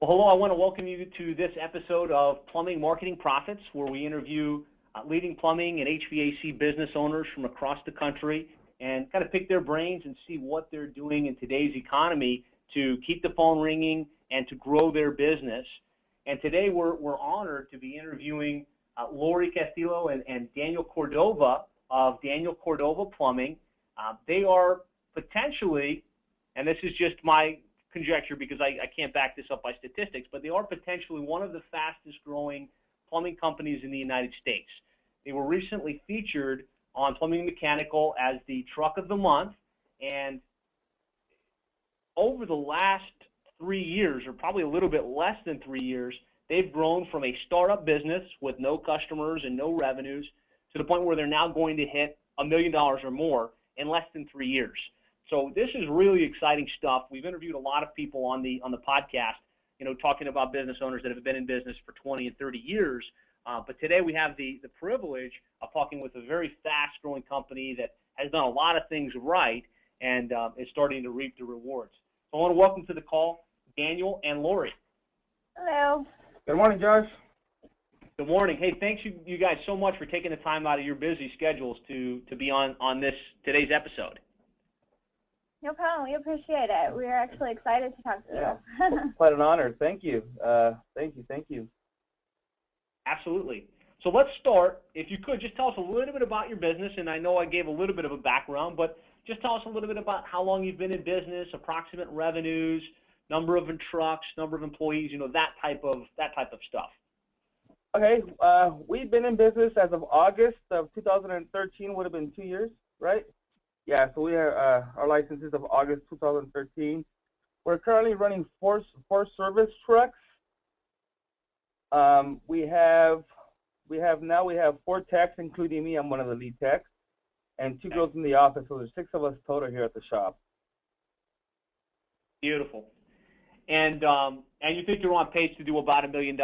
Well, hello. I want to welcome you to this episode of Plumbing Marketing Profits, where we interview leading plumbing and HVAC business owners from across the country and kind of pick their brains and see what they're doing in today's economy to keep the phone ringing and to grow their business. And today we're honored to be interviewing Lori Castillo and Daniel Cordova of Daniel Cordova Plumbing. They are potentially, and this is just my conjecture because I can't back this up by statistics, but they are potentially one of the fastest growing plumbing companies in the United States. They were recently featured on Plumbing Mechanical as the Truck of the Month, and over the last 3 years, or probably a little bit less than 3 years, they've grown from a startup business with no customers and no revenues to the point where they're now going to hit $1 million or more in less than 3 years. So this is really exciting stuff. We've interviewed a lot of people on the podcast, talking about business owners that have been in business for 20 and 30 years. But today we have the privilege of talking with a very fast-growing company that has done a lot of things right and is starting to reap the rewards. So I want to welcome to the call Daniel and Lori. Hello. Good morning, Josh. Good morning. Hey, thanks you guys so much for taking the time out of your busy schedules to be on today's episode. No problem. We appreciate it. We are actually excited to talk to you. Quite an honor. Thank you. Thank you. Absolutely. So let's start. If you could, just tell us a little bit about your business. And I know I gave a little bit of a background, but just tell us a little bit about how long you've been in business, approximate revenues, number of trucks, number of employees, that type of stuff. Okay. We've been in business as of August of 2013. Would have been 2 years, right? Yeah, so we are our license is of August 2013. We're currently running four service trucks. We have 4 techs, including me. I'm one of the lead techs, and 2 girls in the office. So there's 6 of us total here at the shop. Beautiful. And you think you're on pace to do about $1 million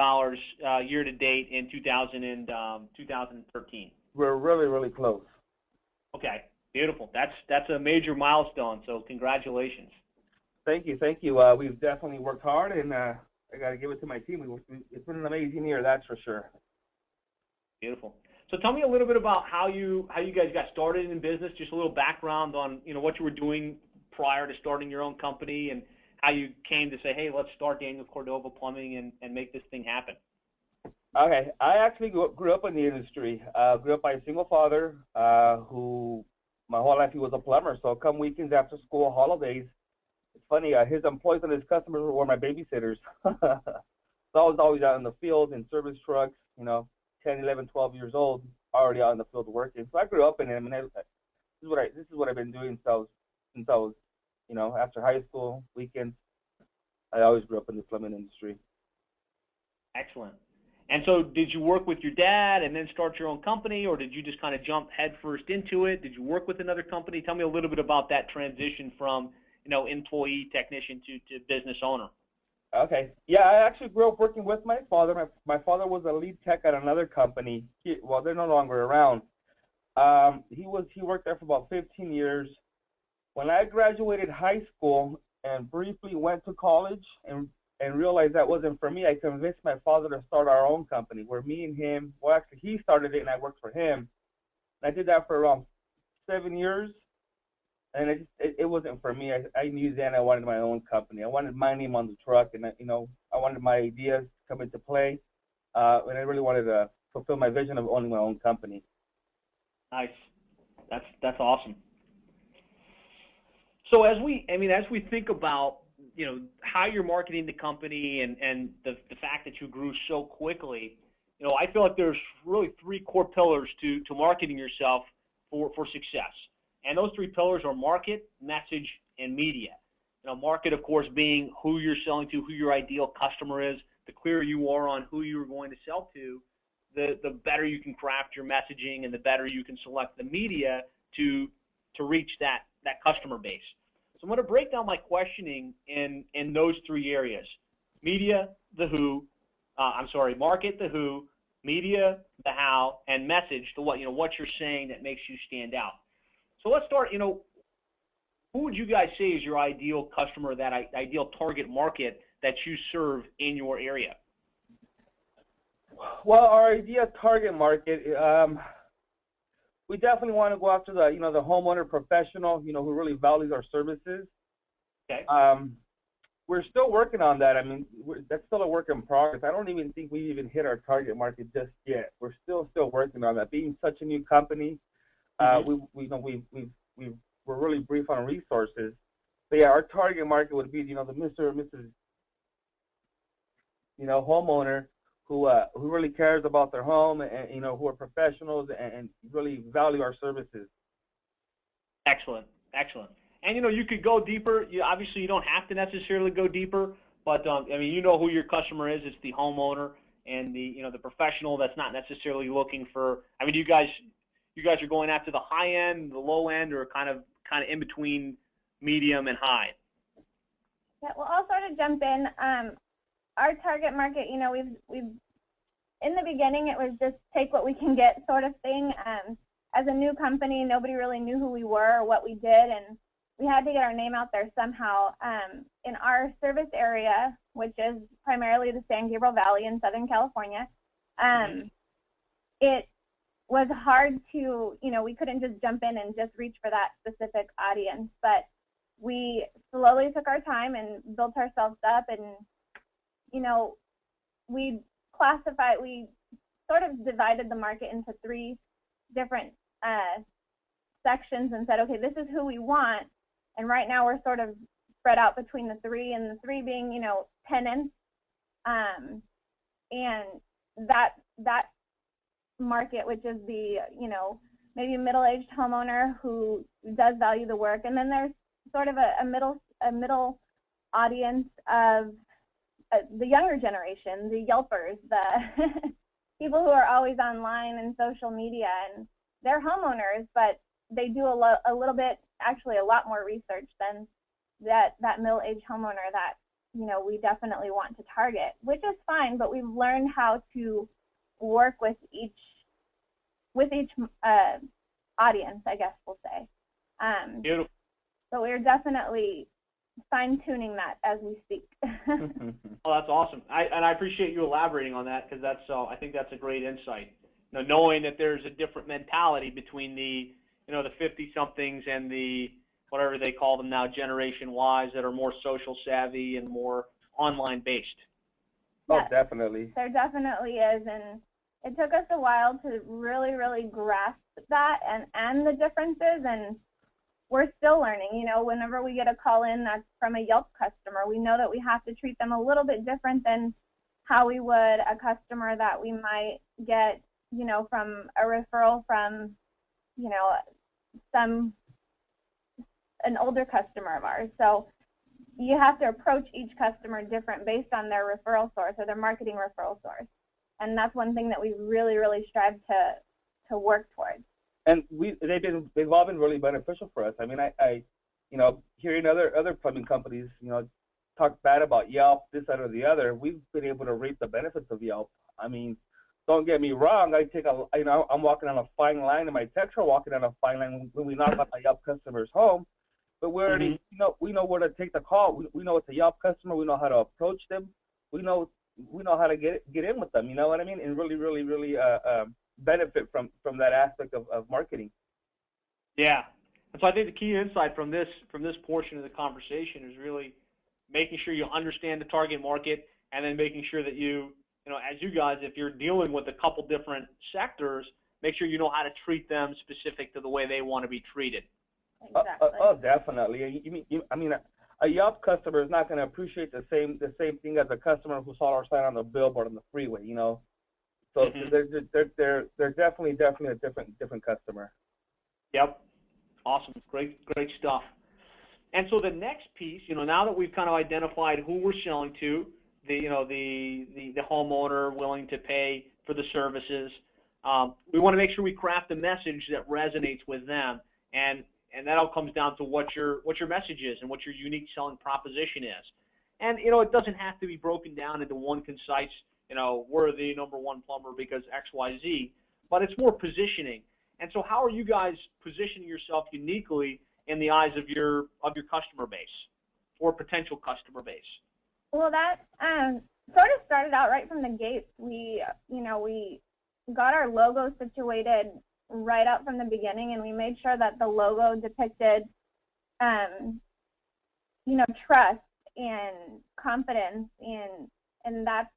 year to date in 2013? We're really, really close. Okay. Beautiful. That's a major milestone, so congratulations. Thank you. We've definitely worked hard, and I got to give it to my team. It's been an amazing year, that's for sure. Beautiful. So tell me a little bit about how you guys got started in business, just a little background on what you were doing prior to starting your own company and how you came to say, hey, let's start Daniel Cordova Plumbing and make this thing happen. Okay. I actually grew up in the industry. Grew up by a single father who my whole life he was a plumber, so come weekends, after school, holidays, it's funny, his employees and his customers were my babysitters. So I was always out in the field in service trucks, 10, 11, 12 years old, already out in the field working. So I grew up in it, and this is what I've been doing since I was, after high school, weekends. I always grew up in the plumbing industry. Excellent. And so did you work with your dad and then start your own company, or did you just kind of jump headfirst into it? Did you work with another company? Tell me a little bit about that transition from, employee, technician to business owner. Okay. Yeah, I actually grew up working with my father. My father was a lead tech at another company. They're no longer around. He worked there for about 15 years. When I graduated high school and briefly went to college and realized that wasn't for me, I convinced my father to start our own company where me and him, actually he started it and I worked for him. And I did that for around 7 years, and it wasn't for me. I knew then I wanted my own company. I wanted my name on the truck, and I wanted my ideas to come into play, and I really wanted to fulfill my vision of owning my own company. Nice. That's awesome. So as we think about how you're marketing the company and the fact that you grew so quickly, I feel like there's really 3 core pillars to marketing yourself for success. And those 3 pillars are market, message, and media. Market, of course, being who you're selling to, who your ideal customer is. The clearer you are on who you're going to sell to, the better you can craft your messaging and the better you can select the media to reach that customer base. So I'm going to break down my questioning in those 3 areas: media, the who, market, the who, media, the how, and message, the what you're saying that makes you stand out. So let's start. Who would you guys say is your ideal customer, that ideal target market that you serve in your area? Well, our idea target market, we definitely want to go after the the homeowner professional, who really values our services. Okay. We're still working on that. I mean, that's still a work in progress. I don't even think we even hit our target market just yet. We're still working on that. Being such a new company, we're really brief on resources. But yeah, our target market would be the Mr. or Mrs. Homeowner who really cares about their home and who are professionals and really value our services. Excellent. And you could go deeper. Obviously, you don't have to necessarily go deeper, but I mean, you know who your customer is. It's the homeowner and the the professional that's not necessarily looking for. I mean, you guys are going after the high end, the low end, or kind of in between medium and high. Yeah, well, I'll sort of jump in. Our target market, we've in the beginning it was just take what we can get sort of thing. As a new company, nobody really knew who we were or what we did, and we had to get our name out there somehow. In our service area, which is primarily the San Gabriel Valley in Southern California, it was hard to, we couldn't just jump in and just reach for that specific audience, but we slowly took our time and built ourselves up, and we sort of divided the market into 3 different sections and said, okay, this is who we want. And right now we're sort of spread out between the 3, and the 3 being, tenants. And that market, which is the, maybe middle-aged homeowner who does value the work. And then there's sort of a middle audience of the younger generation, the Yelpers, the people who are always online and social media, and they're homeowners, but they do a little bit, actually a lot more research than that middle-aged homeowner that, we definitely want to target, which is fine, but we've learned how to work with each audience, I guess we'll say. Beautiful. So we're definitely fine-tuning that as we speak. Oh, that's awesome. I appreciate you elaborating on that, because I think that's a great insight. Knowing that there's a different mentality between the the 50-somethings and the whatever they call them now, Generation Ys, that are more social savvy and more online based. Oh, yes, definitely. There definitely is, and it took us a while to really, really grasp that and the differences, and we're still learning. Whenever we get a call in that's from a Yelp customer, we know that we have to treat them a little bit different than how we would a customer that we might get, from a referral from, an older customer of ours. So you have to approach each customer different based on their referral source or their marketing referral source. And that's one thing that we really, really strive to work towards. And they've all been really beneficial for us. I mean, I hearing other plumbing companies, talk bad about Yelp, this, that, or the other, we've been able to reap the benefits of Yelp. I mean, don't get me wrong. I'm walking on a fine line, and my techs are walking on a fine line when we knock on a Yelp customer's home. But we already, we know where to take the call. We know it's a Yelp customer. We know how to approach them. We know how to get in with them. You know what I mean? And really, really, really benefit from that aspect of marketing. Yeah. And so I think the key insight from this portion of the conversation is really making sure you understand the target market, and then making sure that as you guys, if you're dealing with a couple different sectors, make sure you know how to treat them specific to the way they want to be treated. Exactly. Oh, definitely. I mean, a Yelp customer is not going to appreciate the same thing as a customer who saw our sign on the billboard on the freeway. So they're definitely a different customer. Yep. Awesome. Great stuff. And so the next piece, now that we've kind of identified who we're selling to, the homeowner willing to pay for the services, we want to make sure we craft a message that resonates with them, and that all comes down to what your message is and what your unique selling proposition is. And it doesn't have to be broken down into one concise, we're the number one plumber because XYZ, but it's more positioning. And so how are you guys positioning yourself uniquely in the eyes of your customer base or potential customer base? Well, that sort of started out right from the gates. We got our logo situated right out from the beginning, and we made sure that the logo depicted, trust and confidence, and that's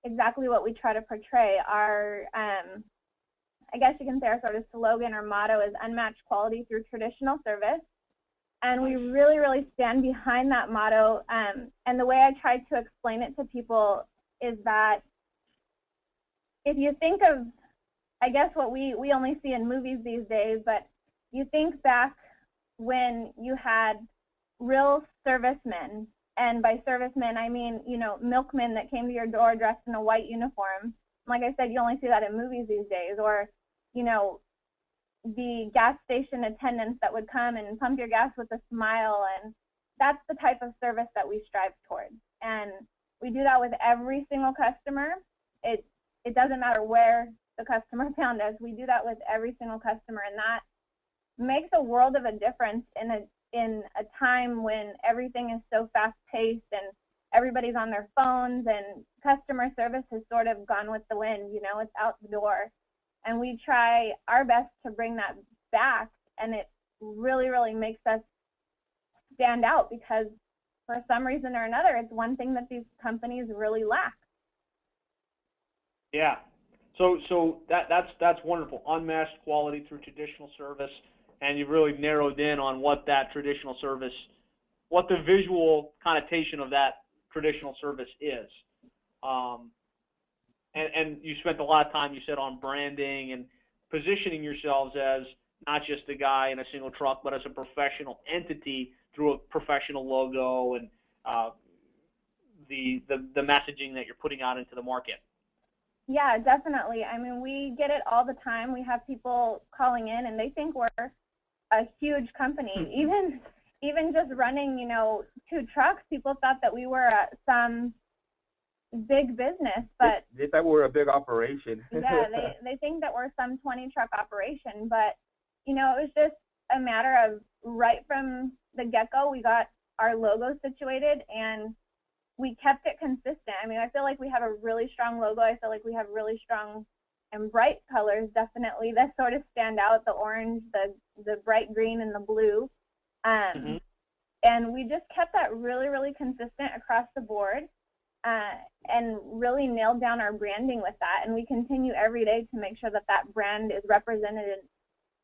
exactly what we try to portray. Our, I guess you can say our sort of slogan or motto is unmatched quality through traditional service. And we really, really stand behind that motto. And the way I try to explain it to people is that if you think of, I guess what we only see in movies these days, but you think back when you had real servicemen, and by servicemen I mean, milkmen that came to your door dressed in a white uniform. Like I said, you only see that in movies these days. Or, the gas station attendants that would come and pump your gas with a smile, and that's the type of service that we strive towards. And we do that with every single customer. It doesn't matter where the customer found us. We do that with every single customer, and that makes a world of a difference in a time when everything is so fast-paced and everybody's on their phones, and customer service has sort of gone with the wind. It's out the door. And we try our best to bring that back, and it really, really makes us stand out, because for some reason or another, it's one thing that these companies really lack. Yeah. So that's wonderful. Unmatched quality through traditional service, and you've really narrowed in on what that traditional service, what the visual connotation of that traditional service is. And you spent a lot of time, you said, on branding and positioning yourselves as not just a guy in a single truck, but as a professional entity through a professional logo and the messaging that you're putting out into the market. Yeah, definitely. I mean, we get it all the time. We have people calling in, and they think we're a huge company. Even just running, 2 trucks, people thought that we were some big business, but they thought we were a big operation. Yeah, they think that we're some 20 truck operation, but it was just a matter of right from the get-go, we got our logo situated and we kept it consistent. I mean, I feel like we have a really strong logo. I feel like we have really strong and bright colors, definitely, that sort of stand out: the orange, the bright green, and the blue. And we just kept that really, really consistent across the board. And really nailed down our branding with that, and we continue every day to make sure that that brand is represented in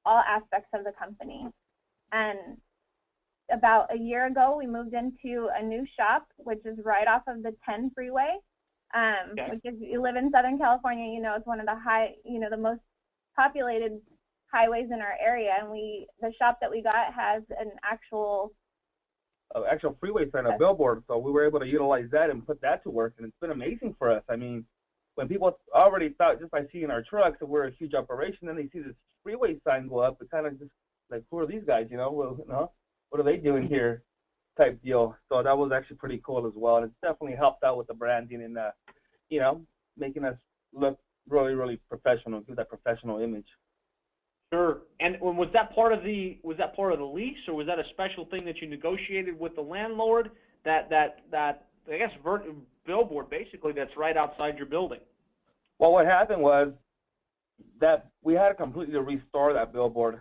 all aspects of the company. And about a year ago, we moved into a new shop, which is right off of the 10 freeway, which is, you live in Southern California, it's one of the the most populated highways in our area, and the shop that we got has an actual freeway sign, a billboard, so we were able to utilize that and put that to work, and it's been amazing for us. I mean, when people already thought just by seeing our trucks that we're a huge operation, then they see this freeway sign go up, it kind of just like, who are these guys, well, what are they doing here type deal. So that was actually pretty cool as well, and it's definitely helped out with the branding and making us look really, really professional, give that professional image. Sure. And was that part of the lease, or was that a special thing that you negotiated with the landlord? That I guess billboard basically that's right outside your building. Well, what happened was that we had to completely restore that billboard.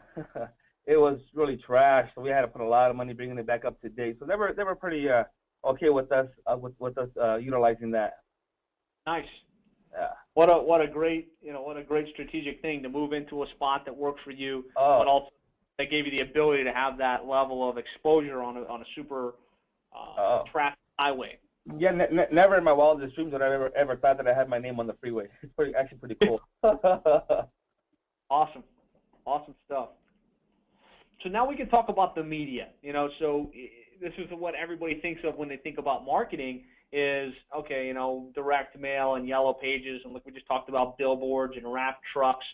It was really trash, so we had to put a lot of money bringing it back up to date. So they were pretty okay with us utilizing that. Nice. Yeah. What a great strategic thing to move into a spot that works for you, but also that gave you the ability to have that level of exposure on a super traffic highway. Yeah, never in my wildest dreams would I ever thought that I had my name on the freeway. It's actually pretty cool. Awesome stuff. So now we can talk about the media. So this is what everybody thinks of when they think about marketing. Is okay, direct mail and yellow pages, and like we just talked about, billboards and wrapped trucks.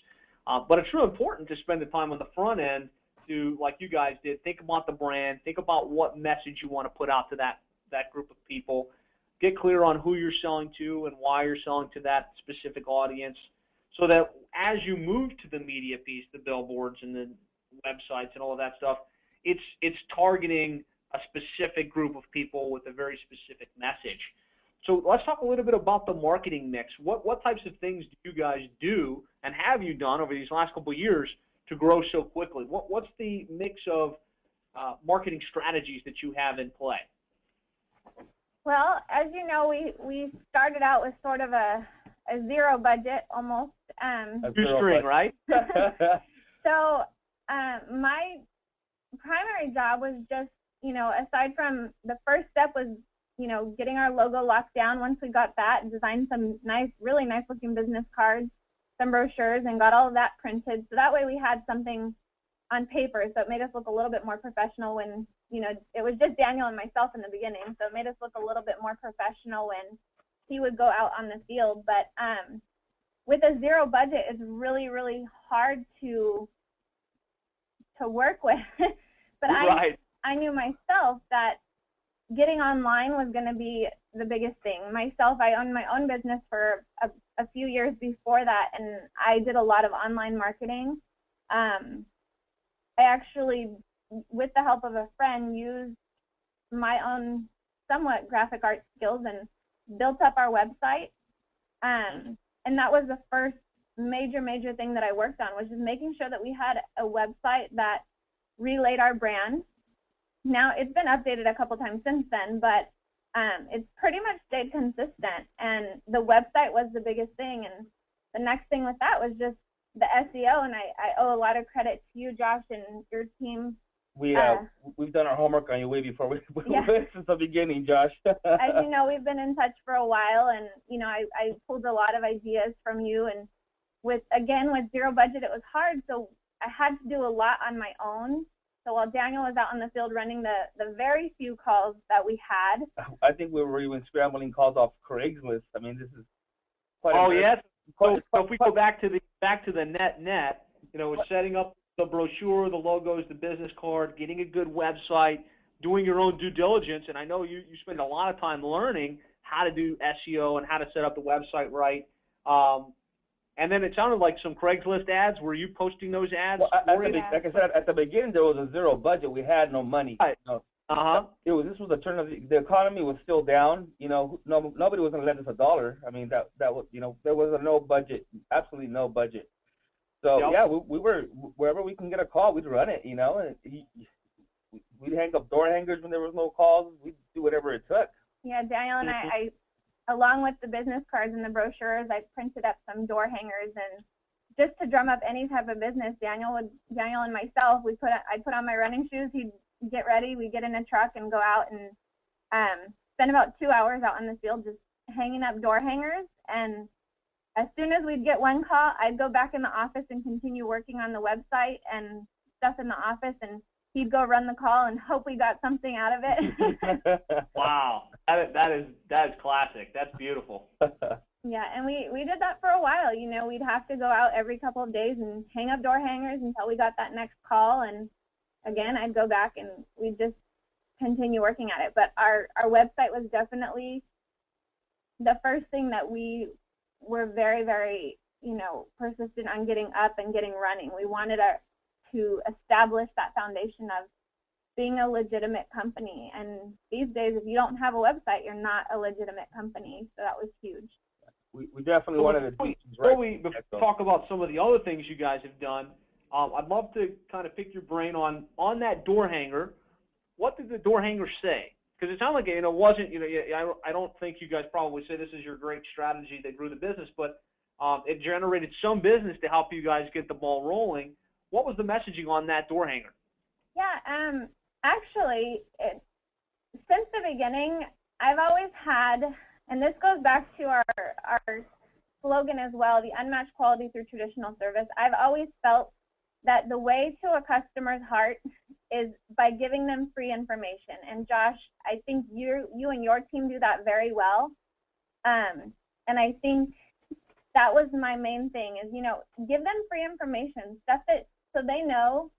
But it's real important to spend the time on the front end to, like you guys did, think about the brand, think about what message you want to put out to that group of people, get clear on who you're selling to and why you're selling to that specific audience, so that as you move to the media piece, the billboards and the websites and all of that stuff, it's targeting a specific group of people with a very specific message. So let's talk a little bit about the marketing mix. What types of things do you guys do, and have you done over these last couple of years to grow so quickly? What's the mix of marketing strategies that you have in play? Well, as you know, we started out with sort of a zero budget almost. Shoestring, right? So my primary job was just, aside from the first step was, getting our logo locked down. Once we got that, designed some really nice looking business cards, some brochures, and got all of that printed. So that way we had something on paper, so it made us look a little bit more professional when, it was just Daniel and myself in the beginning, so it made us look a little bit more professional when he would go out on the field. But with a zero budget, it's really, really hard to work with. But right. I knew myself that getting online was going to be the biggest thing. Myself, I owned my own business for a few years before that, and I did a lot of online marketing. I actually, with the help of a friend, used my own somewhat graphic art skills and built up our website. And that was the first major thing that I worked on, was just making sure that we had a website that relayed our brand. Now, it's been updated a couple times since then, but it's pretty much stayed consistent. And the website was the biggest thing. And the next thing with that was just the SEO, and I owe a lot of credit to you, Josh, and your team. We've done our homework on you way before since the beginning, Josh. As you know, we've been in touch for a while, and I pulled a lot of ideas from you. And with zero budget, it was hard, so I had to do a lot on my own. So while Daniel was out in the field running the very few calls that we had, I think we were even scrambling calls off Craigslist. I mean, this is quite. Oh yes. So if we go back to the net, setting up the brochure, the logos, the business card, getting a good website, doing your own due diligence, and I know you spend a lot of time learning how to do SEO and how to set up the website right. And then it sounded like some Craigslist ads. Were you posting those ads? Well, like I said, at the beginning there was a zero budget. We had no money. Right. This was a turn of the economy was still down. Nobody was going to lend us $1. I mean, that was there was no budget, absolutely no budget. So yep. Yeah, we were wherever we can get a call, we'd run it. And we'd hang up door hangers when there was no calls. We'd do whatever it took. Yeah, Daniel and I, along with the business cards and the brochures, I printed up some door hangers, and just to drum up any type of business, Daniel and myself, I put on my running shoes. He'd get ready, we get in a truck and go out and spend about 2 hours out in the field just hanging up door hangers. And as soon as we'd get one call, I'd go back in the office and continue working on the website and stuff in the office, and he'd go run the call and hope we got something out of it. Wow, that is classic. That's beautiful. Yeah, and we did that for a while. We'd have to go out every couple of days and hang up door hangers until we got that next call, and again, I'd go back and we'd just continue working at it. But our website was definitely the first thing that we were very, very, persistent on getting up and getting running. We wanted to establish that foundation of being a legitimate company. And these days, if you don't have a website, you're not a legitimate company. So that was huge. We definitely wanted to do before we talk about some of the other things you guys have done, I'd love to kind of pick your brain on that door hanger. What did the door hanger say? Because it sounded like it wasn't, I don't think you guys probably say this is your great strategy that grew the business, but it generated some business to help you guys get the ball rolling. What was the messaging on that door hanger? Yeah, actually, since the beginning, I've always had, and this goes back to our slogan as well, the unmatched quality through traditional service. I've always felt that the way to a customer's heart is by giving them free information. And Josh, I think you and your team do that very well. And I think that was my main thing is, give them free information, stuff that so they know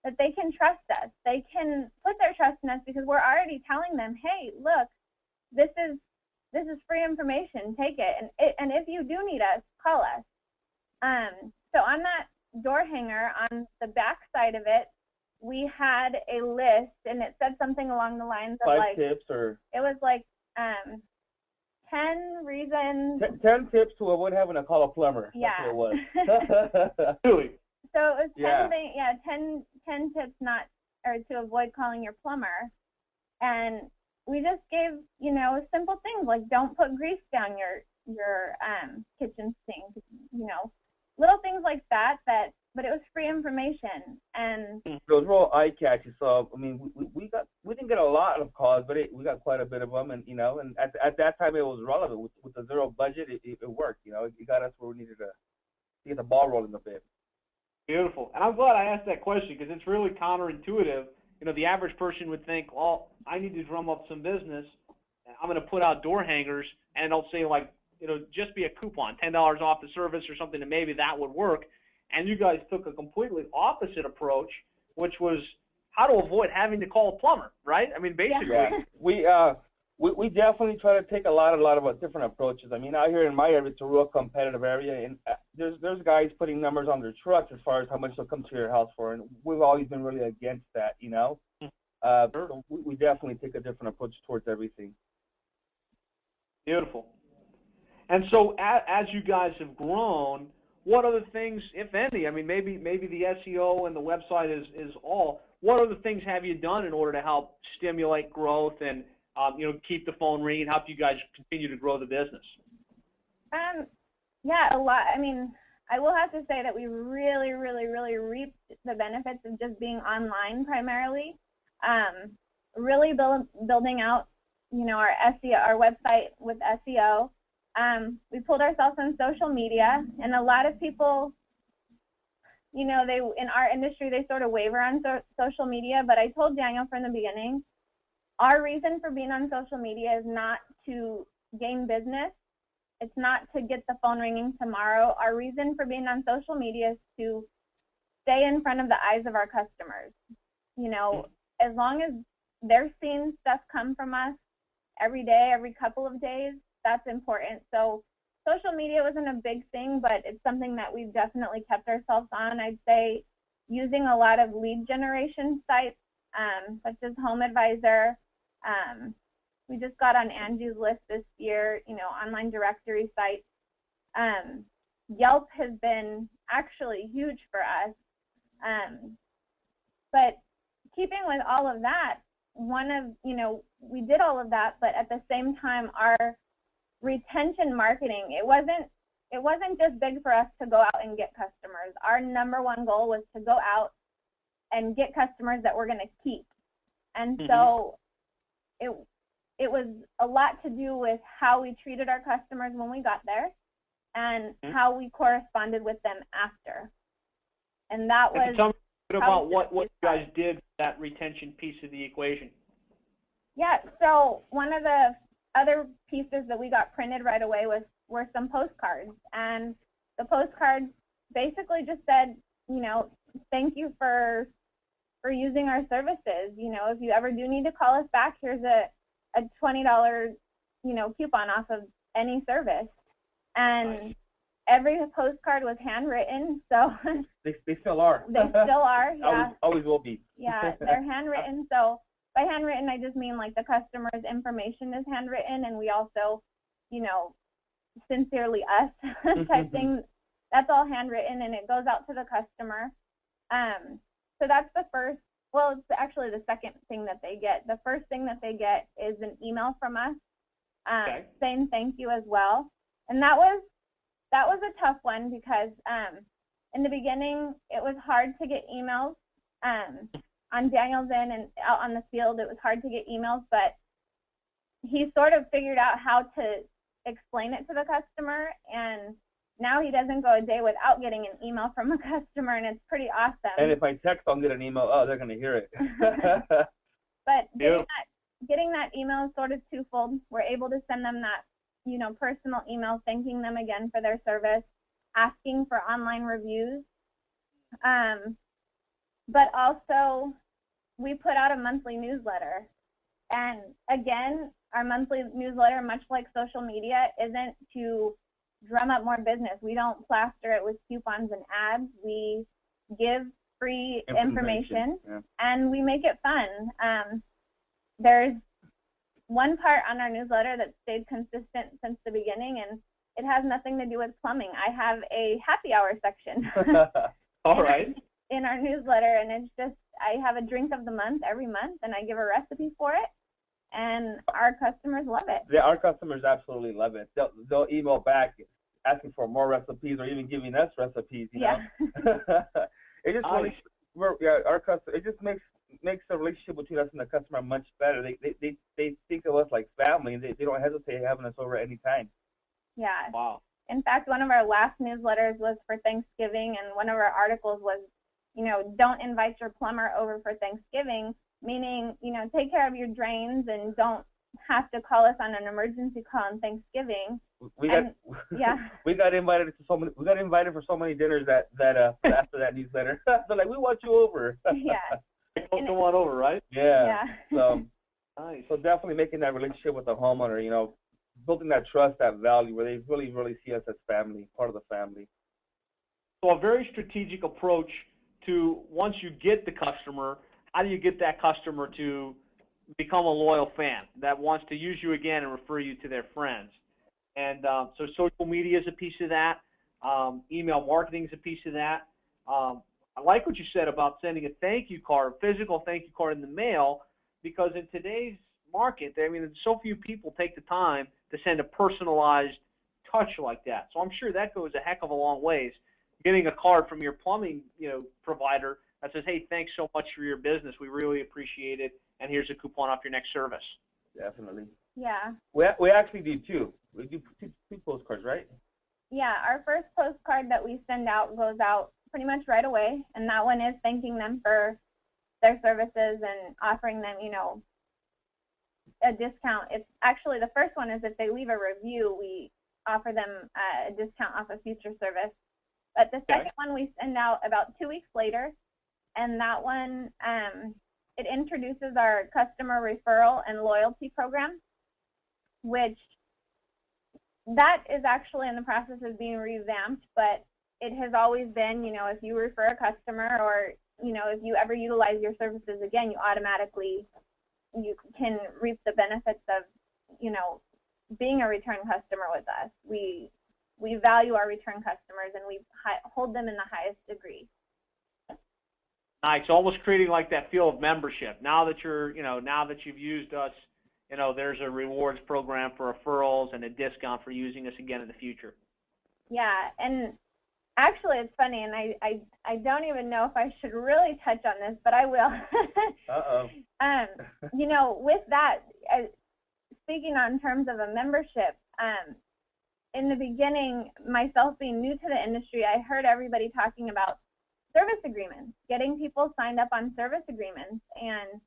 that they can trust us. They can put their trust in us because we're already telling them, hey, look, this is free information. Take it. And if you do need us, call us. So on that door hanger, on the back side of it, we had a list, and it said something along the lines of 5 tips, or it was like 10 reasons. 10 tips to avoid having to call a plumber. Yeah. That's what it was. Really? So it was 10 Yeah. things, 10 tips to avoid calling your plumber. And we just gave, simple things like don't put grease down your kitchen sink, little things like that, but it was free information. And it was real eye-catchy. So, I mean, we didn't get a lot of calls, but we got quite a bit of them. And, and at that time it was relevant. With the zero budget, it worked. It got us where we needed to get the ball rolling a bit. Beautiful. And I'm glad I asked that question because it's really counterintuitive. The average person would think, well, I need to drum up some business. I'm going to put out door hangers, and they'll say, like, just be a coupon, $10 off the service or something, and maybe that would work. And you guys took a completely opposite approach, which was how to avoid having to call a plumber, right? I mean, basically. Yeah. We definitely try to take a lot of different approaches. I mean, out here in my area, it's a real competitive area, and there's guys putting numbers on their trucks as far as how much they'll come to your house for, and we've always been really against that, So we definitely take a different approach towards everything. Beautiful. And so as you guys have grown, what other things, if any, I mean, maybe the SEO and the website is all, what other things have you done in order to help stimulate growth and keep the phone ringing, help you guys continue to grow the business? A lot. I mean, I will have to say that we really, really, really reaped the benefits of just being online primarily. Really building out, our SEO, our website with SEO. We pulled ourselves on social media, and a lot of people, they in our industry, they sort of waver on social media, but I told Daniel from the beginning, our reason for being on social media is not to gain business. It's not to get the phone ringing tomorrow. Our reason for being on social media is to stay in front of the eyes of our customers. As long as they're seeing stuff come from us every day, every couple of days, that's important. So social media wasn't a big thing, but it's something that we've definitely kept ourselves on. I'd say using a lot of lead generation sites, such as HomeAdvisor. We just got on Angie's List this year, online directory sites. Yelp has been actually huge for us. But keeping with all of that, we did all of that, but at the same time, our retention marketing, it wasn't just big for us to go out and get customers. Our number one goal was to go out and get customers that we're going to keep. And so it was a lot to do with how we treated our customers when we got there and how we corresponded with them after. And that was... Tell me a bit about what you guys did for that retention piece of the equation. Yeah, so one of the other pieces that we got printed right away were some postcards. And the postcards basically just said, thank you for using our services. If you ever do need to call us back, here's a $20, coupon off of any service. And nice. Every postcard was handwritten, so they still are. They still are, yeah. Always will be. Yeah, they're handwritten. So by handwritten, I just mean like the customer's information is handwritten, and we also, sincerely us type thing. That's all handwritten, and it goes out to the customer. So that's the first. Well, it's actually the second thing that they get. The first thing that they get is an email from us saying thank you as well. And that was a tough one because in the beginning it was hard to get emails. On Daniel's end and out on the field, it was hard to get emails, but he sort of figured out how to explain it to the customer, and now he doesn't go a day without getting an email from a customer, and it's pretty awesome. And if I text, I'll get an email. Oh, they're going to hear it. But getting that email is sort of twofold. We're able to send them that, personal email thanking them again for their service, asking for online reviews. But also, we put out a monthly newsletter. And again, our monthly newsletter, much like social media, isn't to drum up more business. We don't plaster it with coupons and ads. We give free information. And we make it fun. There's one part on our newsletter that stayed consistent since the beginning, and it has nothing to do with plumbing. I have a happy hour section. All right. In our newsletter, and it's just, I have a drink of the month every month, and I give a recipe for it, and our customers love it. Yeah, our customers absolutely love it. They'll email back asking for more recipes or even giving us recipes, you know. It just really, it just makes the relationship between us and the customer much better. They think of us like family. They don't hesitate having us over any time. Yeah. Wow. In fact, one of our last newsletters was for Thanksgiving, and one of our articles was, you know, don't invite your plumber over for Thanksgiving, meaning, you know, take care of your drains and don't have to call us on an emergency call on Thanksgiving. We got invited to so many. We got invited for so many dinners that after that newsletter. They're like, we want you over. Yeah. Come on over, right? Yeah. So, nice. So definitely making that relationship with the homeowner, you know, building that trust, that value, where they really, really see us as family, part of the family. So a very strategic approach to, once you get the customer, how do you get that customer to become a loyal fan that wants to use you again and refer you to their friends? And so social media is a piece of that. Email marketing is a piece of that. I like what you said about sending a thank you card, a physical thank you card in the mail, because in today's market, I mean, so few people take the time to send a personalized touch like that. So I'm sure that goes a heck of a long ways. Getting a card from your plumbing, you know, provider that says, "Hey, thanks so much for your business. We really appreciate it, and here's a coupon off your next service." Definitely. Yeah. We actually do two. We do two postcards, right? Yeah, our first postcard that we send out goes out pretty much right away, and that one is thanking them for their services and offering them, you know, a discount. It's actually, the first one is if they leave a review, we offer them a discount off a future service. But the second one we send out about 2 weeks later, and that one, it introduces our customer referral and loyalty program, which that is actually in the process of being revamped, but it has always been, you know, if you refer a customer or, you know, if you ever utilize your services again, you automatically, you can reap the benefits of, you know, being a return customer with us. We value our return customers, and we hold them in the highest degree. Nice. Almost creating like that feel of membership. Now that you're, you know, now that you've used us, you know, there's a rewards program for referrals and a discount for using us again in the future. Yeah, and actually it's funny, and I don't even know if I should really touch on this, but I will. Uh-oh. You know, with that, speaking on terms of a membership, in the beginning, myself being new to the industry, I heard everybody talking about service agreements, getting people signed up on service agreements, and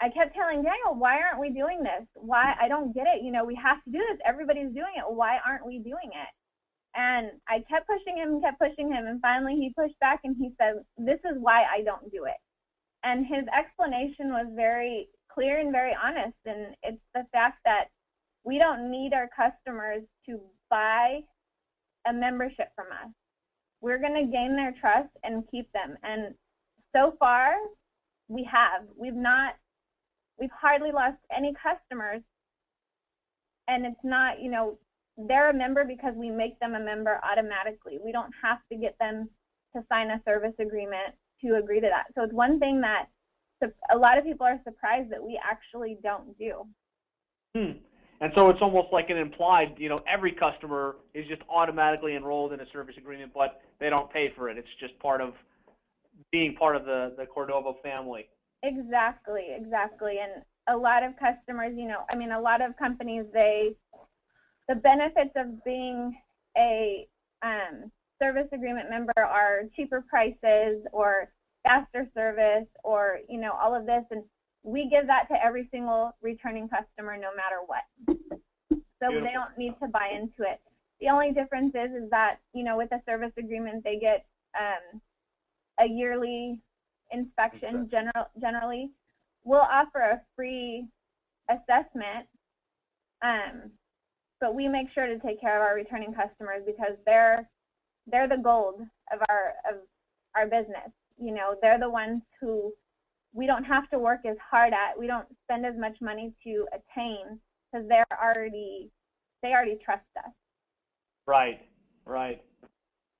I kept telling Daniel, why aren't we doing this? Why? I don't get it. You know, we have to do this. Everybody's doing it. Why aren't we doing it? And I kept pushing him, and finally he pushed back and he said, this is why I don't do it. And his explanation was very clear and very honest, and it's the fact that we don't need our customers to buy a membership from us. We're going to gain their trust and keep them. And so far, we have. We've hardly lost any customers. And it's not, you know, they're a member because we make them a member automatically. We don't have to get them to sign a service agreement to agree to that. So it's one thing that a lot of people are surprised that we actually don't do. And so it's almost like an implied, you know, every customer is just automatically enrolled in a service agreement, but they don't pay for it. It's just part of being part of the Cordova family. Exactly. And a lot of customers, you know, I mean, a lot of companies, the benefits of being a service agreement member are cheaper prices or faster service or, you know, all of this. And we give that to every single returning customer no matter what. So Beautiful. They don't need to buy into it. The only difference is that, you know, with a service agreement, they get a yearly inspection generally. We'll offer a free assessment, but we make sure to take care of our returning customers because they're the gold of our business. You know, they're the ones who we don't have to work as hard at. We don't spend as much money to attain because they already trust us. Right.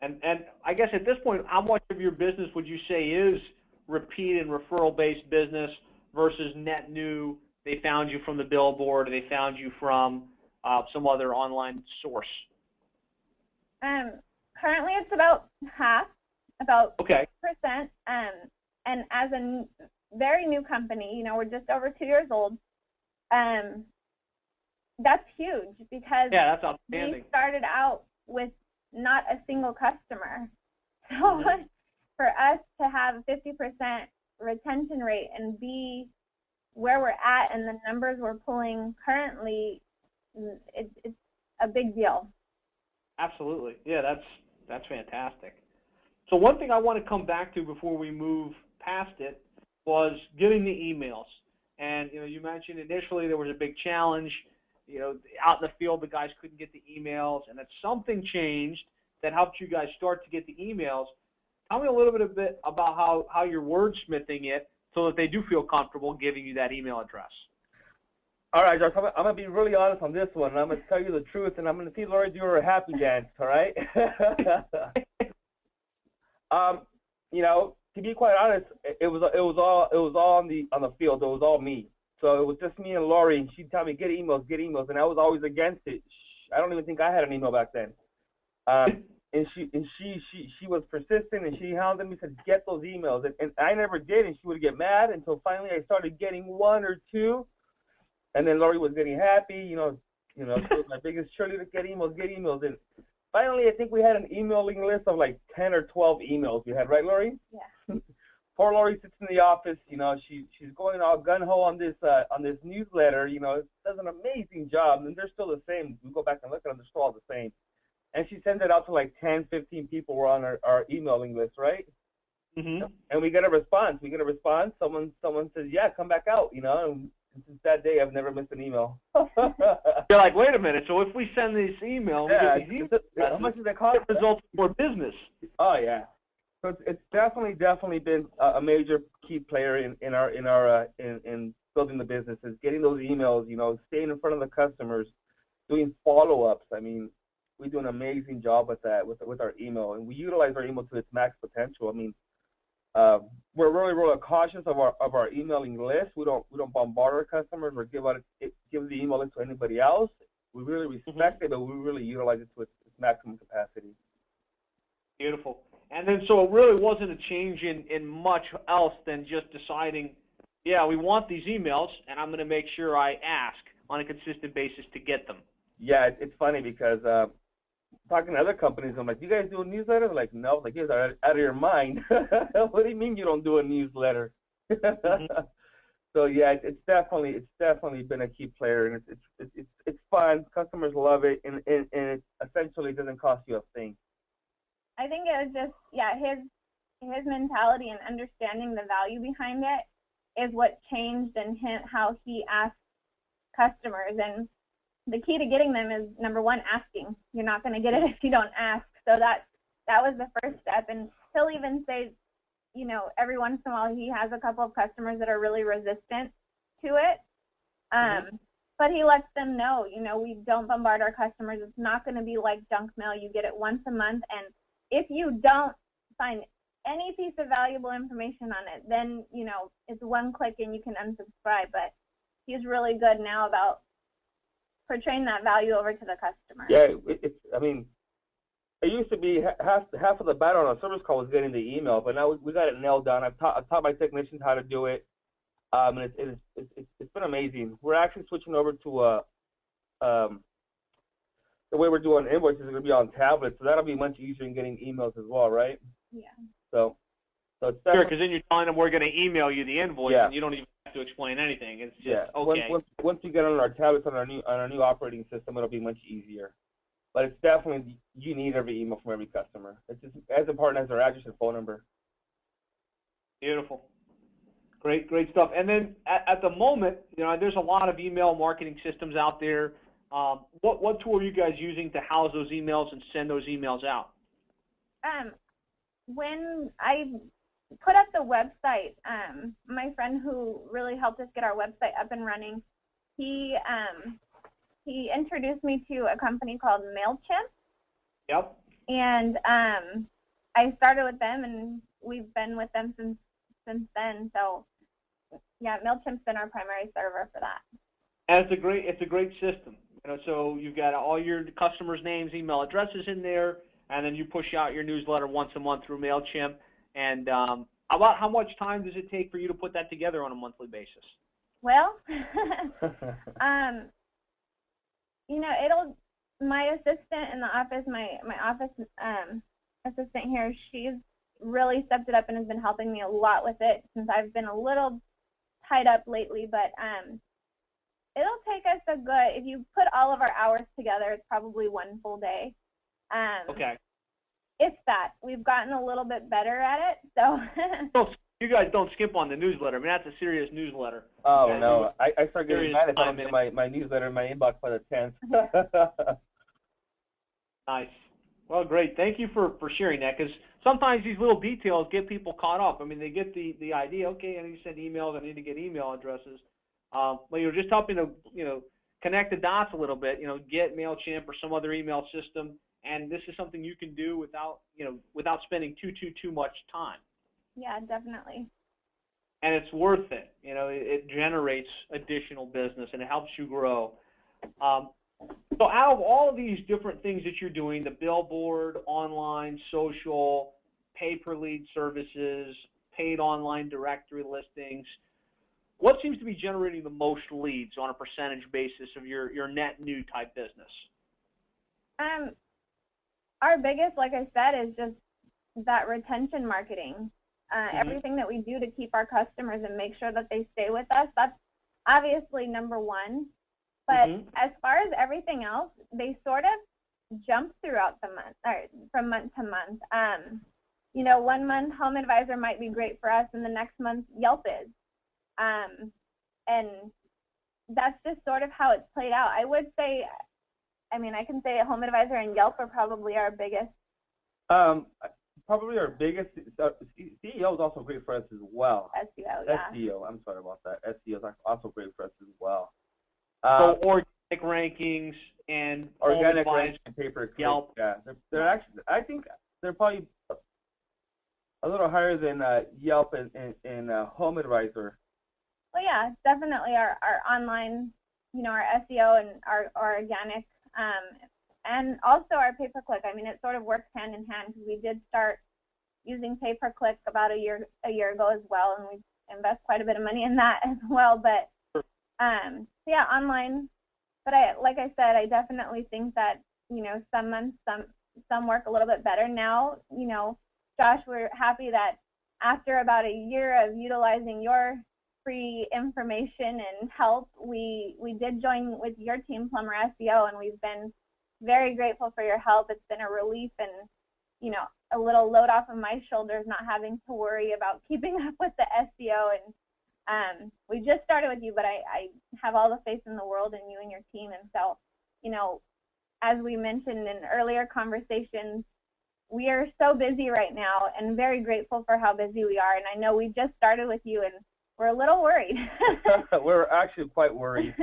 And I guess at this point, how much of your business would you say is repeat and referral-based business versus net new? They found you from the billboard, or they found you from some other online source? Currently, it's about half, about Okay. 6%. And as a very new company, you know, we're just over 2 years old. That's huge because that's outstanding. we started out with not a single customer. So for us to have a 50% retention rate and be where we're at and the numbers we're pulling currently, it's a big deal. Absolutely. Yeah, that's fantastic. So one thing I want to come back to before we move past it was getting the emails. And, you know, you mentioned initially there was a big challenge. You know, out in the field, the guys couldn't get the emails, and that something changed that helped you guys start to get the emails. Tell me a little bit about how you're wordsmithing it so that they do feel comfortable giving you that email address. All right, Josh, I'm going to be really honest on this one, and I'm going to tell you the truth, and I'm going to see Lori do her happy dance, all right? You know, to be quite honest, it was all on the field. It was all me. So it was just me and Lori, and she'd tell me, get emails, and I was always against it. I don't even think I had an email back then. And she was persistent, and she hounded me, said, get those emails. And I never did, and she would get mad until finally I started getting one or two. And then Lori was getting happy, you know, she was my biggest cheerleader, get emails. And finally, I think we had an emailing list of like 10 or 12 emails we had, right, Lori? Yeah. Poor Lori sits in the office, you know, she's going all gun-ho on this newsletter, you know, does an amazing job, and they're still the same. We go back and look at them, they're still all the same. And she sends it out to like 10, 15 people were on our emailing list, right? Mm-hmm. And we get a response. Someone says, yeah, come back out, you know, and since that day, I've never missed an email. You're like, wait a minute, so if we send this email, how much does it cost? It results in more business. Oh, yeah. So it's definitely been a major key player in building the business, is getting those emails, you know, staying in front of the customers, doing follow-ups. I mean, we do an amazing job with that, with our email, and we utilize our email to its max potential. I mean, we're really cautious of our emailing list. We don't bombard our customers or give the email list to anybody else. We really respect it, but we really utilize it to its maximum capacity. Beautiful. And then so it really wasn't a change in much else than just deciding, yeah, we want these emails, and I'm going to make sure I ask on a consistent basis to get them. Yeah, it's funny because talking to other companies, I'm like, do you guys do a newsletter? They're like, no. Like, you guys are out of your mind. What do you mean you don't do a newsletter? Mm-hmm. So yeah, it's definitely been a key player, and it's fun. Customers love it, and it essentially doesn't cost you a thing. I think it was just, his mentality and understanding the value behind it is what changed in how he asks customers. And the key to getting them is, number one, asking. You're not going to get it if you don't ask. So that was the first step. And he'll even say, you know, every once in a while he has a couple of customers that are really resistant to it. But he lets them know, you know, we don't bombard our customers. It's not going to be like junk mail. You get it once a month. And if you don't find any piece of valuable information on it, then, you know, it's one click and you can unsubscribe. But he's really good now about portraying that value over to the customer. Yeah, it used to be half of the battle on a service call was getting the email, but now we got it nailed down. I've taught my technicians how to do it, and it's been amazing. We're actually switching over to the way we're doing invoices is going to be on tablets, so that'll be much easier in getting emails as well, right? Yeah. So it's sure, because then you're telling them we're going to email you the invoice, and you don't even have to explain anything. It's just okay. Once we get on our tablets on our new operating system, it'll be much easier. But it's definitely, you need every email from every customer. It's just as important as their address and phone number. Beautiful. Great stuff. And then at the moment, you know, there's a lot of email marketing systems out there. What tool are you guys using to house those emails and send those emails out? When I put up the website. My friend who really helped us get our website up and running, he introduced me to a company called MailChimp. Yep. And I started with them, and we've been with them since then. So yeah, MailChimp's been our primary server for that. And it's a great system. So you've got all your customers' names, email addresses in there, and then you push out your newsletter once a month through MailChimp. And about how much time does it take for you to put that together on a monthly basis? Well, my assistant in the office, my office assistant here, she's really stepped it up and has been helping me a lot with it since I've been a little tied up lately. But it'll take us if you put all of our hours together, it's probably one full day. Okay. If that. We've gotten a little bit better at it, so. You guys don't skimp on the newsletter. I mean, that's a serious newsletter. Oh, no. I start getting mad if I don't get my newsletter in my inbox by the 10th. Nice. Well, great. Thank you for sharing that, because sometimes these little details get people caught up. I mean, they get the idea, okay, I need to send emails, I need to get email addresses. Well, you're just helping to, connect the dots a little bit, get MailChimp or some other email system, and this is something you can do without spending too much time. Yeah, definitely. And it's worth it. It generates additional business and it helps you grow. So out of all of these different things that you're doing, the billboard, online, social, pay-per-lead services, paid online directory listings, what seems to be generating the most leads on a percentage basis of your net new type business? Our biggest, like I said, is just that retention marketing. Everything that we do to keep our customers and make sure that they stay with us, that's obviously number one. But as far as everything else, they sort of jump throughout the month, or from month to month. 1 month HomeAdvisor might be great for us, and the next month Yelp is. And that's just sort of how it's played out. I would say, I can say HomeAdvisor and Yelp are probably our biggest. Probably our biggest. SEO is also great for us as well. SEO, yeah. SEO, I'm sorry about that. SEO is also great for us as well. So organic rankings and organic rankings and pay-per-click. Yelp. Yeah, they're actually. I think they're probably a little higher than Yelp and HomeAdvisor. Well, yeah, definitely our online, our SEO and our organic. And also our pay-per-click. It sort of works hand in hand, because we did start using pay-per-click about a year ago as well, and we invest quite a bit of money in that as well. But yeah, online. But like I said, I definitely think that some months some work a little bit better. Now, Josh, we're happy that after about a year of utilizing your free information and help, we did join with your team, Plumber SEO, and we've been very grateful for your help. It's been a relief and, a little load off of my shoulders, not having to worry about keeping up with the SEO. And we just started with you, but I have all the faith in the world in you and your team. And so, as we mentioned in earlier conversations, we are so busy right now and very grateful for how busy we are. And I know we just started with you, and we're a little worried. We're actually quite worried.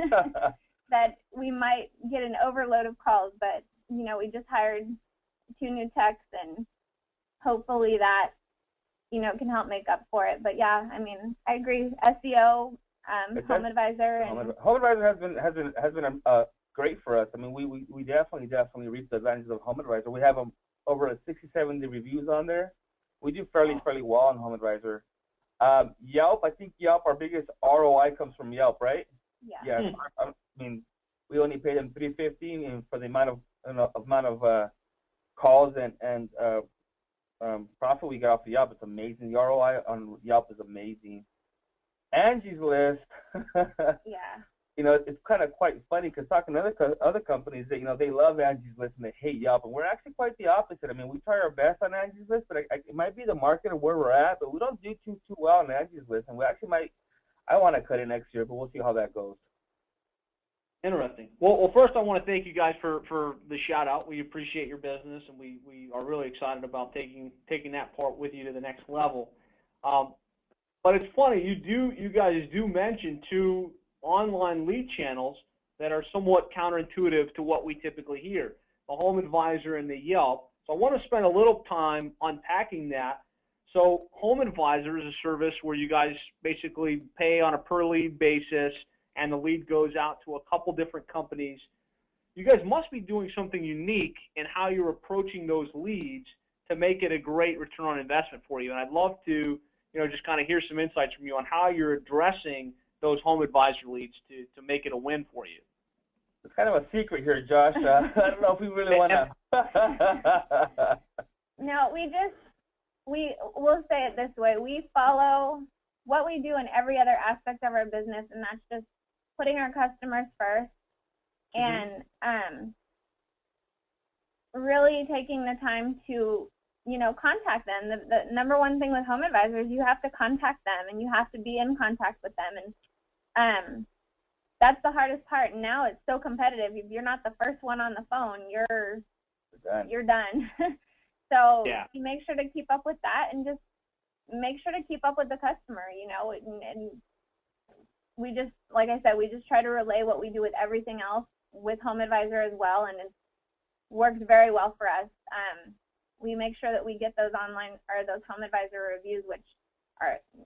That we might get an overload of calls, but we just hired 2 new techs, and hopefully that can help make up for it. But yeah, I agree. SEO, HomeAdvisor, HomeAdvisor has been great for us. We definitely reap the advantages of HomeAdvisor. We have over 60-70 reviews on there. We do fairly well on HomeAdvisor. Yelp, I think Yelp, our biggest ROI comes from Yelp, right? Yeah. We only pay them $3.50 for the amount of calls and profit we get off of Yelp. It's amazing. The ROI on Yelp is amazing. Angie's List. Yeah. It's kind of quite funny, because talking to other companies, that they love Angie's List and they hate Yelp, and we're actually quite the opposite. We try our best on Angie's List, but it might be the market of where we're at, but we don't do too well on Angie's List, and we actually might. I want to cut it next year, but we'll see how that goes. Interesting. Well, first I want to thank you guys for the shout out. We appreciate your business, and we are really excited about taking that part with you to the next level. But it's funny, you guys do mention two online lead channels that are somewhat counterintuitive to what we typically hear, the HomeAdvisor and the Yelp. So I want to spend a little time unpacking that. So HomeAdvisor is a service where you guys basically pay on a per lead basis, and the lead goes out to a couple different companies. You guys must be doing something unique in how you're approaching those leads to make it a great return on investment for you. And I'd love to, just kind of hear some insights from you on how you're addressing those HomeAdvisor leads to make it a win for you. It's kind of a secret here, Josh. I don't know if we really want to. No, we'll say it this way. We follow what we do in every other aspect of our business, and that's just putting our customers first and really taking the time to, contact them. The number one thing with HomeAdvisor is you have to contact them, and you have to be in contact with them. And that's the hardest part. Now it's so competitive. If you're not the first one on the phone, you're done. So you make sure to keep up with that, and just make sure to keep up with the customer, and we just, like I said, we just try to relay what we do with everything else with HomeAdvisor as well, and it's worked very well for us. We make sure that we get those those HomeAdvisor reviews, which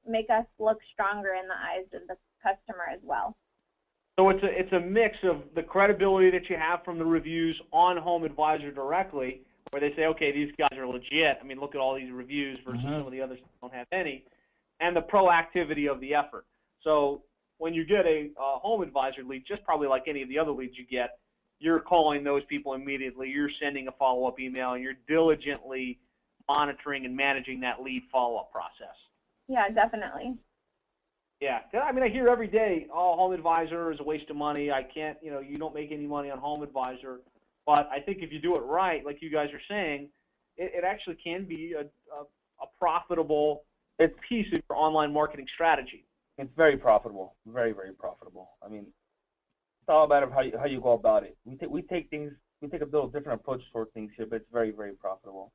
make us look stronger in the eyes of the customer as well. So it's a mix of the credibility that you have from the reviews on HomeAdvisor directly, where they say, okay, these guys are legit. I mean, look at all these reviews versus some of the others that don't have any, and the proactivity of the effort. So when you get a HomeAdvisor lead, just probably like any of the other leads you get, you're calling those people immediately. You're sending a follow-up email, and you're diligently monitoring and managing that lead follow-up process. Yeah, definitely. Yeah, I mean, I hear every day, HomeAdvisor is a waste of money. I can't, you don't make any money on HomeAdvisor. But I think if you do it right, like you guys are saying, it actually can be a profitable piece of your online marketing strategy. It's very profitable, very, very profitable. I mean, it's all about how you go about it. We take a little different approach toward things here, but it's very, very profitable.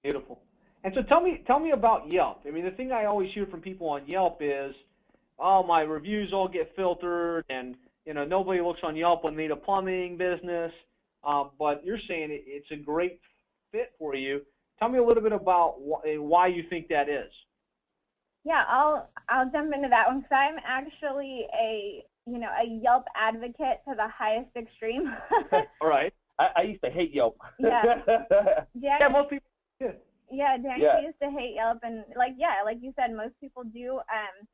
Beautiful. And so tell me about Yelp. I mean, the thing I always hear from people on Yelp is, my reviews all get filtered, and nobody looks on Yelp when they need a plumbing business. But you're saying it's a great fit for you. Tell me a little bit about why you think that is. Yeah, I'll jump into that one, because I'm actually a Yelp advocate to the highest extreme. All right. I used to hate Yelp. Yeah. Yeah, most people do. Yeah, Dan used to hate Yelp, and like you said, most people do.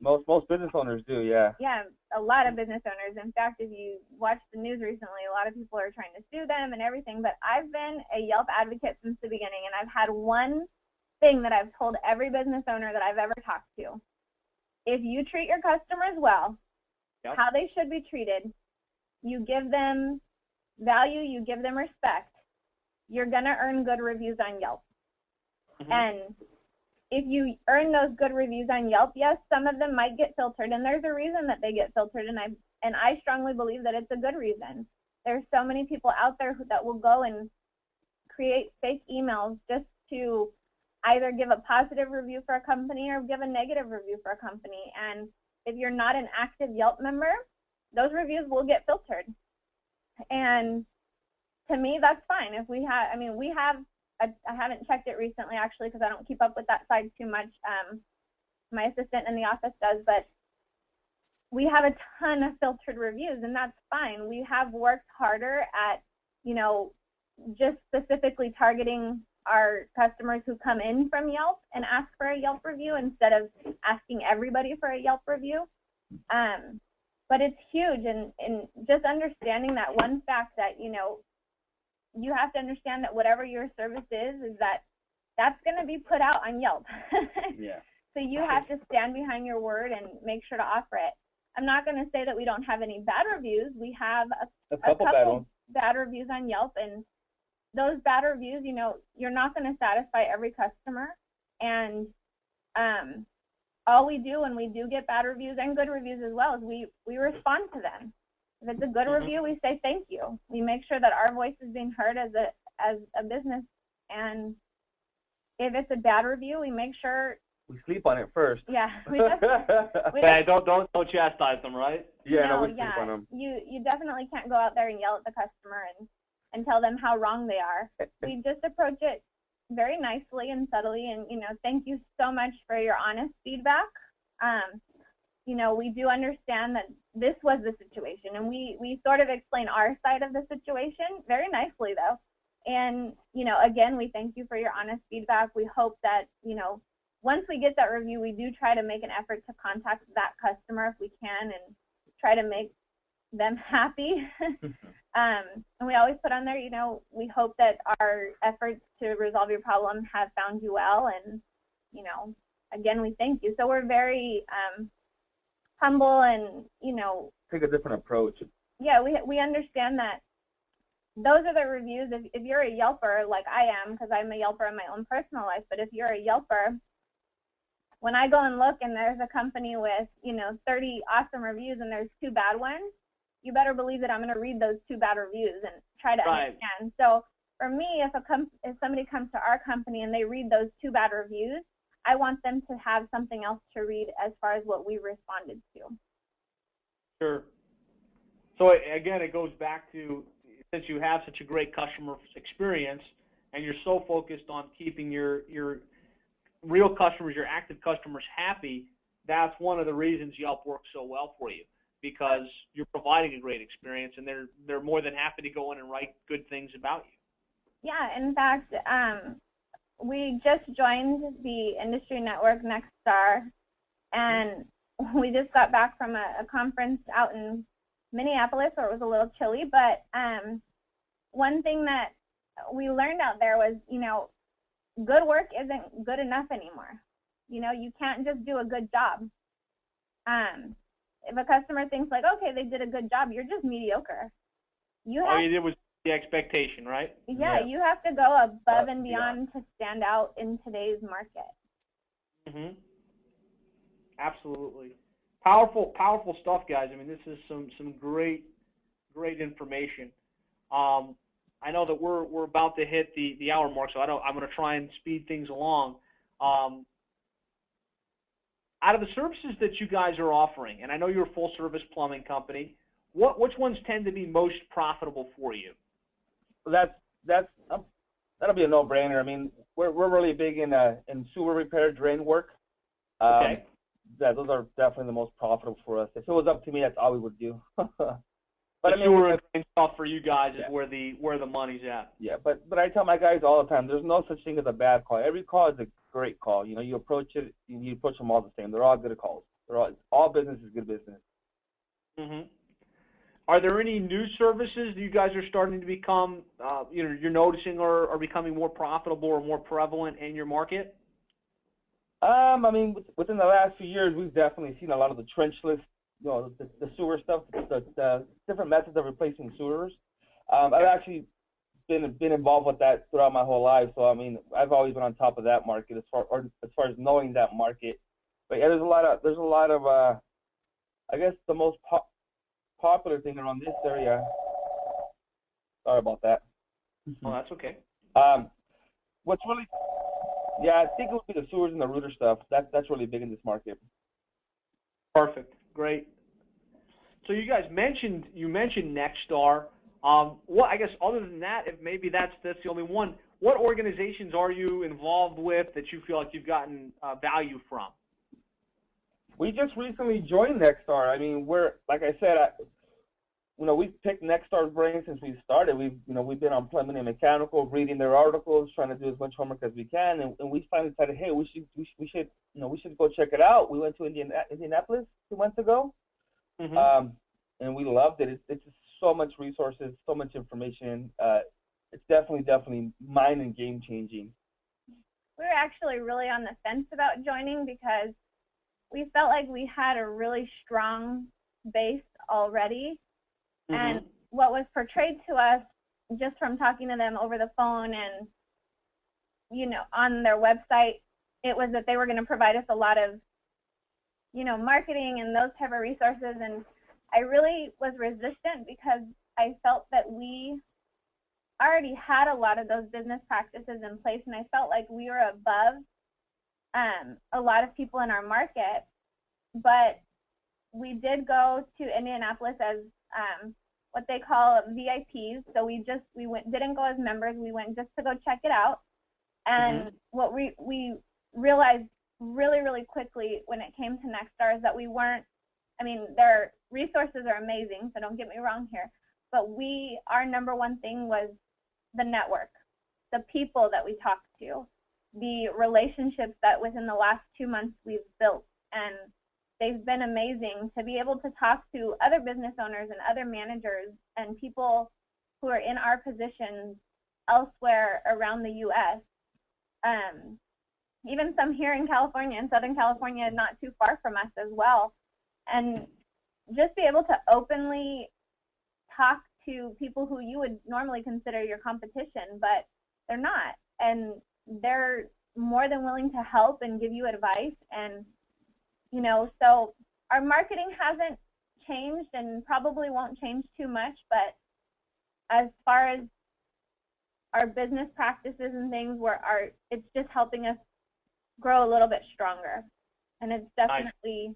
Most business owners do, yeah. Yeah, a lot of business owners. In fact, if you watch the news recently, a lot of people are trying to sue them and everything. But I've been a Yelp advocate since the beginning, and I've had one thing that I've told every business owner that I've ever talked to: if you treat your customers well, how they should be treated, you give them value, you give them respect, you're gonna earn good reviews on Yelp. And if you earn those good reviews on Yelp, yes, some of them might get filtered, and there's a reason that they get filtered, and I strongly believe that it's a good reason. There's so many people out there that will go and create fake emails just to either give a positive review for a company or give a negative review for a company. And if you're not an active Yelp member, those reviews will get filtered. And to me, that's fine. If we have, I haven't checked it recently, actually, because I don't keep up with that side too much. My assistant in the office does, but we have a ton of filtered reviews, and that's fine. We have worked harder at, just specifically targeting our customers who come in from Yelp and ask for a Yelp review instead of asking everybody for a Yelp review. But it's huge, and just understanding that one fact that, you have to understand that whatever your service is that's going to be put out on Yelp. Yeah. So you have to stand behind your word and make sure to offer it. I'm not going to say that we don't have any bad reviews. We have a couple bad reviews on Yelp, and those bad reviews, you're not going to satisfy every customer. And all we do when we do get bad reviews and good reviews as well is we respond to them. If it's a good review, we say thank you. We make sure that our voice is being heard as a business. And if it's a bad review, we make sure we sleep on it first. Yeah, Don't chastise them, right? Yeah, no, we sleep on them. You definitely can't go out there and yell at the customer and tell them how wrong they are. We just approach it very nicely and subtly, and thank you so much for your honest feedback. We do understand that this was the situation, and we sort of explain our side of the situation very nicely, though. And again, we thank you for your honest feedback. We hope that once we get that review, we do try to make an effort to contact that customer if we can and try to make them happy. And we always put on there, we hope that our efforts to resolve your problem have found you well. And, again, we thank you. So we're very humble and, take a different approach. Yeah, we understand that those are the reviews. If you're a Yelper, like I am, because I'm a Yelper in my own personal life, but if you're a Yelper, when I go and look and there's a company with, 30 awesome reviews and there's 2 bad ones, you better believe that I'm going to read those 2 bad reviews and try to understand. So for me, if somebody comes to our company and they read those 2 bad reviews, I want them to have something else to read as far as what we responded to. Sure. So again, it goes back to, since you have such a great customer experience and you're so focused on keeping your real customers, your active customers happy, that's one of the reasons Yelp works so well for you, because you're providing a great experience and they're more than happy to go in and write good things about you. Yeah, in fact, we just joined the industry network Nextstar, and we just got back from a conference out in Minneapolis where it was a little chilly, but one thing that we learned out there was, good work isn't good enough anymore. You can't just do a good job. If a customer thinks like, okay, they did a good job, you're just mediocre. All you did was the expectation, right? Yeah, you have to go above and beyond to stand out in today's market. Mhm. Absolutely. Powerful stuff, guys. I mean, this is some great information. I know that we're about to hit the hour mark, so I'm going to try and speed things along. Out of the services that you guys are offering, and I know you're a full service plumbing company, which ones tend to be most profitable for you? That'll be a no-brainer. I mean, we're really big in sewer repair, drain work. Okay. Yeah, those are definitely the most profitable for us. If it was up to me, that's all we would do. But I mean, sewer and drain stuff for you guys is where the money's at. Yeah, but I tell my guys all the time, there's no such thing as a bad call. Every call is a great call. You approach it, you approach them all the same. They're all good calls. All business is good business. Mhm. Are there any new services that you guys are starting to become, you're noticing are becoming more profitable or more prevalent in your market? I mean, within the last few years, we've definitely seen a lot of the trenchless, the sewer stuff, the different methods of replacing sewers. I've actually been involved with that throughout my whole life, so I mean, I've always been on top of that market as far as knowing that market. But yeah, there's a lot of I guess the most popular thing around this area. Sorry about that. Oh, that's okay. What's really, I think it would be the sewers and the rooter stuff. That's really big in this market. Perfect. Great. So you guys mentioned Nextstar. What, I guess other than that, if maybe that's the only one, what organizations are you involved with that you feel like you've gotten value from? We just recently joined Nextstar. I mean, like I said, we've picked Nextstar's brain since we started. We've been on plumbing and mechanical, reading their articles, trying to do as much homework as we can, and we finally decided, hey, we should go check it out. We went to Indianapolis 2 months ago, and we loved it. It's just so much resources, so much information. It's definitely mind and game changing. We were actually really on the fence about joining because we felt like we had a really strong base already. And what was portrayed to us just from talking to them over the phone and, on their website, it was that they were going to provide us a lot of, marketing and those type of resources. And I really was resistant because I felt that we already had a lot of those business practices in place, and I felt like we were above a lot of people in our market, but we did go to Indianapolis as what they call VIPs. So we didn't go as members. We went just to go check it out. And what we realized really, really quickly when it came to Nexstar is that we weren't, I mean, their resources are amazing, so don't get me wrong here, but our number one thing was the network, the people that we talked to, the relationships that within the last 2 months we've built. And they've been amazing to be able to talk to other business owners and other managers and people who are in our positions elsewhere around the U.S. Even some here in California, in Southern California, not too far from us as well. And just be able to openly talk to people who you would normally consider your competition, but they're not. And they're more than willing to help and give you advice. And, you know, so our marketing hasn't changed and probably won't change too much, but as far as our business practices and things, it's just helping us grow a little bit stronger. And it's definitely,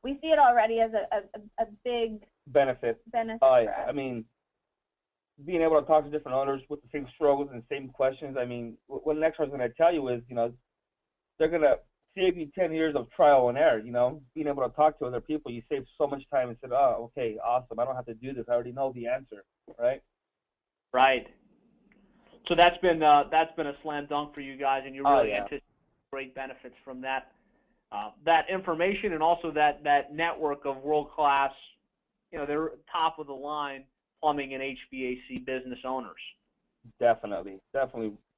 we see it already as a big benefit. Oh, yeah. I mean, being able to talk to different owners with the same struggles and same questions, I mean, what Nexstar is going to tell you is, you know, they're going to save you 10 years of trial and error, you know, being able to talk to other people. You save so much time and said, oh, okay, awesome. I don't have to do this. I already know the answer, right? Right. So that's been a slam dunk for you guys, and you really anticipate great benefits from that information and also that network of world-class, you know, they're top of the line plumbing and HVAC business owners. Definitely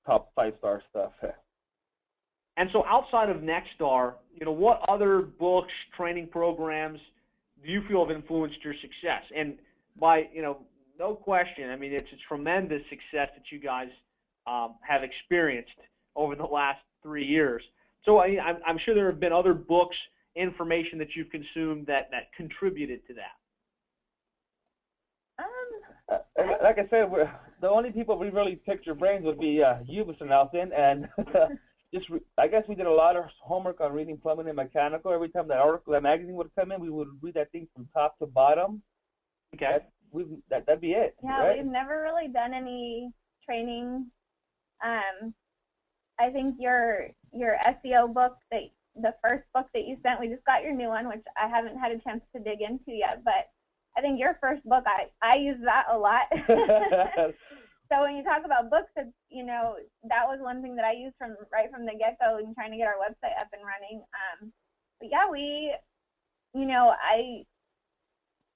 top 5-star stuff. And so outside of Nexstar, you know, what other books, training programs do you feel have influenced your success? And by, you know, no question, I mean, it's a tremendous success that you guys have experienced over the last 3 years. So I'm sure there have been other books, information that you've consumed that contributed to that. Like I said, the only people we really picked your brains would be you, Mr. Nelson, and I guess we did a lot of homework on reading plumbing and mechanical. Every time that magazine would come in, we would read that thing from top to bottom. Okay. That'd be it. Yeah, right? We've never really done any training. I think your SEO book, the first book that you sent, we just got your new one, which I haven't had a chance to dig into yet, but I think your first book, I use that a lot. So when you talk about books, it's, you know, that was one thing that I used right from the get-go in trying to get our website up and running. But yeah,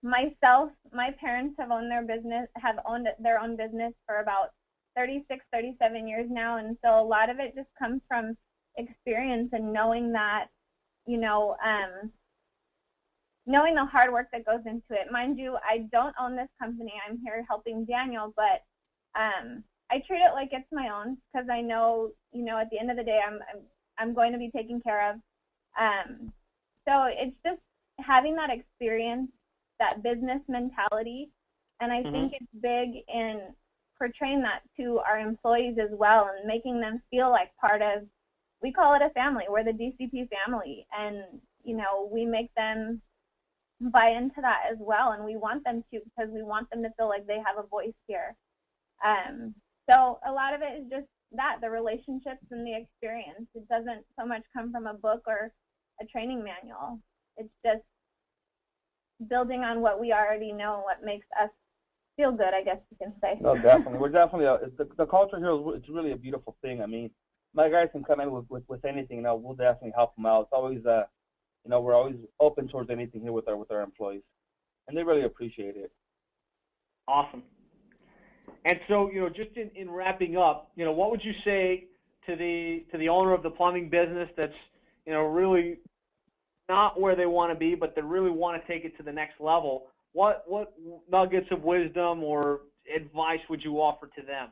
my parents have owned their own business for about 36, 37 years now, and so a lot of it just comes from experience and knowing that, you know, knowing the hard work that goes into it. Mind you, I don't own this company. I'm here helping Daniel, but I treat it like it's my own because I know, you know, at the end of the day, I'm going to be taken care of. So it's just having that experience, that business mentality, and I think it's big in portraying that to our employees as well and making them feel like part of, we call it a family. We're the DCP family, and, you know, we make them buy into that as well, and we want them to because we want them to feel like they have a voice here. So a lot of it is just that, the relationships and the experience. It doesn't so much come from a book or a training manual. It's just building on what we already know and what makes us feel good, I guess you can say. No, definitely. We're definitely, the culture here, it's really a beautiful thing. I mean, my guys can come in with anything, you know, we'll definitely help them out. It's always, you know, we're always open towards anything here with our employees, and they really appreciate it. Awesome. And so, you know, just in wrapping up, you know, what would you say to the owner of the plumbing business that's, you know, really not where they want to be, but they really want to take it to the next level? What nuggets of wisdom or advice would you offer to them?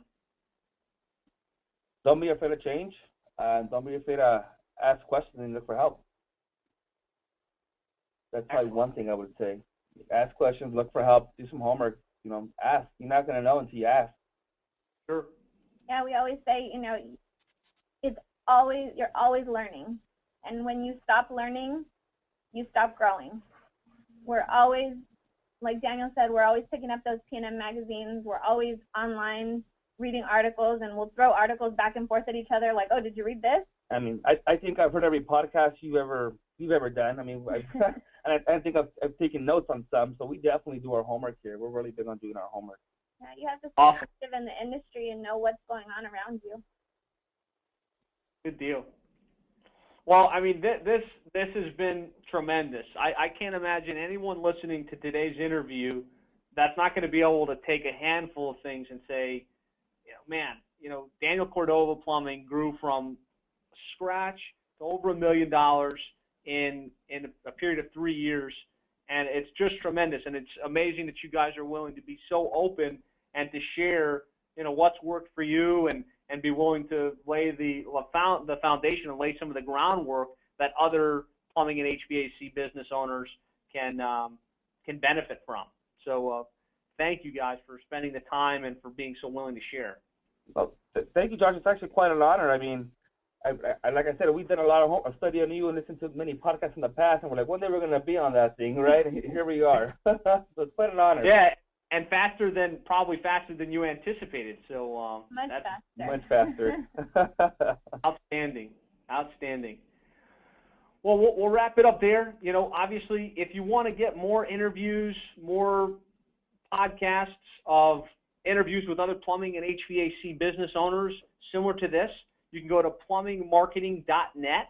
Don't be afraid to change, and don't be afraid to ask questions and look for help. That's probably one thing I would say. Ask questions, look for help, do some homework, you know, ask. You're not going to know until you ask. Sure. Yeah, we always say, you know, it's you're always learning. And when you stop learning, you stop growing. We're always, like Daniel said, we're always picking up those P&M magazines. We're always online reading articles, and we'll throw articles back and forth at each other like, oh, did you read this? I mean, I think I've heard every podcast you've ever done. I mean, and I think I've taken notes on some, so we definitely do our homework here. We're really big on doing our homework. Yeah, you have to stay Awesome. active in the industry and know what's going on around you. Good deal. Well, I mean, this has been tremendous. I can't imagine anyone listening to today's interview that's not going to be able to take a handful of things and say, man, Daniel Cordova Plumbing grew from scratch to over $1 million in a period of 3 years, and it's just tremendous. And it's amazing that you guys are willing to be so open and to share, what's worked for you, and be willing to lay the foundation and lay some of the groundwork that other plumbing and HVAC business owners can benefit from. So thank you guys for spending the time and for being so willing to share. Well, thank you, Josh. It's actually quite an honor. I mean, I like I said, we've done a lot of study on you and listened to many podcasts in the past, and we're like, one day we're going to be on that thing, right? Here we are. So it's quite an honor. Yeah, and probably faster than you anticipated. So Much faster. Outstanding. Well, we'll wrap it up there. Obviously, if you want to get more interviews, more podcasts of interviews with other plumbing and HVAC business owners similar to this, you can go to plumbingmarketing.net.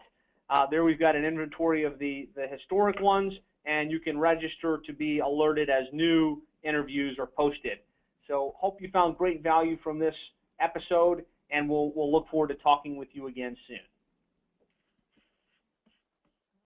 There we've got an inventory of the historic ones, and you can register to be alerted as new interviews are posted. So hope you found great value from this episode, and we'll look forward to talking with you again soon.